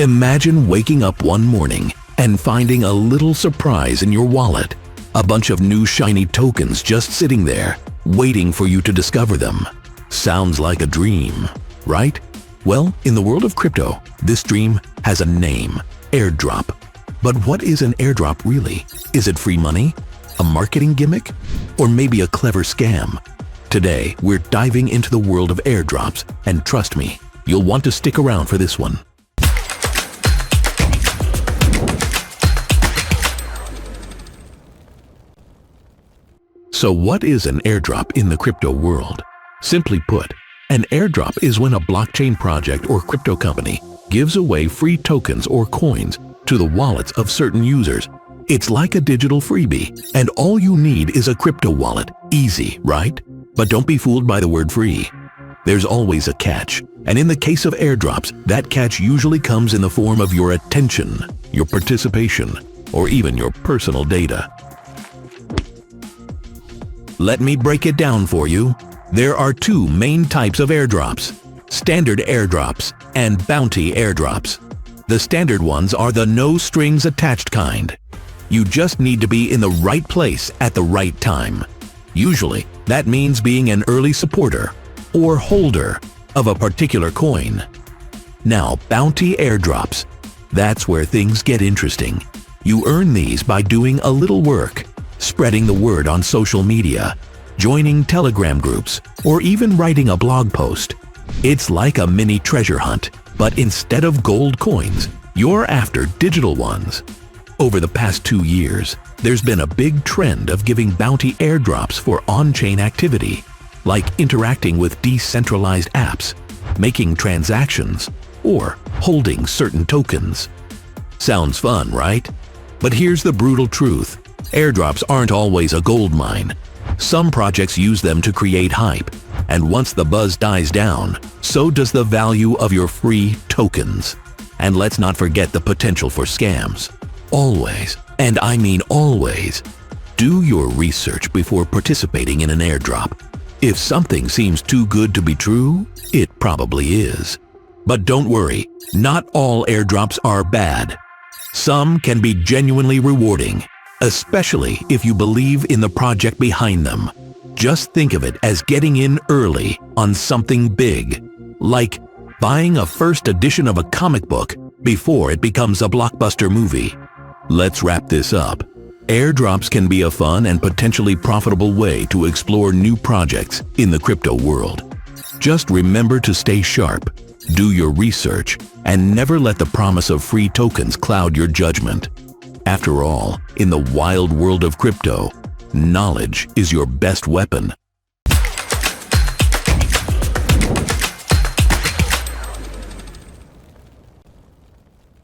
Imagine waking up one morning and finding a little surprise in your wallet. A bunch of new shiny tokens just sitting there, waiting for you to discover them. Sounds like a dream, right? Well, in the world of crypto, this dream has a name: airdrop. But what is an airdrop really? Is it free money? A marketing gimmick? Or maybe a clever scam? Today, we're diving into the world of airdrops, and trust me, you'll want to stick around for this one. So what is an airdrop in the crypto world? Simply put, an airdrop is when a blockchain project or crypto company gives away free tokens or coins to the wallets of certain users. It's like a digital freebie, and all you need is a crypto wallet. Easy, right? But don't be fooled by the word free. There's always a catch, and in the case of airdrops, that catch usually comes in the form of your attention, your participation, or even your personal data. Let me break it down for you. There are two main types of airdrops: standard airdrops and bounty airdrops. The standard ones are the no strings attached kind. You just need to be in the right place at the right time. Usually, that means being an early supporter or holder of a particular coin. Now, bounty airdrops. That's where things get interesting. You earn these by doing a little work, spreading the word on social media, joining Telegram groups, or even writing a blog post. It's like a mini treasure hunt, but instead of gold coins, you're after digital ones. Over the past 2 years, there's been a big trend of giving bounty airdrops for on-chain activity, like interacting with decentralized apps, making transactions, or holding certain tokens. Sounds fun, right? But here's the brutal truth. Airdrops aren't always a gold mine. Some projects use them to create hype, and once the buzz dies down, so does the value of your free tokens. And let's not forget the potential for scams. Always, and I mean always, do your research before participating in an airdrop. If something seems too good to be true, it probably is. But don't worry, not all airdrops are bad. Some can be genuinely rewarding, especially if you believe in the project behind them. Just think of it as getting in early on something big, like buying a first edition of a comic book before it becomes a blockbuster movie. Let's wrap this up. Airdrops can be a fun and potentially profitable way to explore new projects in the crypto world. Just remember to stay sharp, do your research, and never let the promise of free tokens cloud your judgment. After all, in the wild world of crypto, knowledge is your best weapon.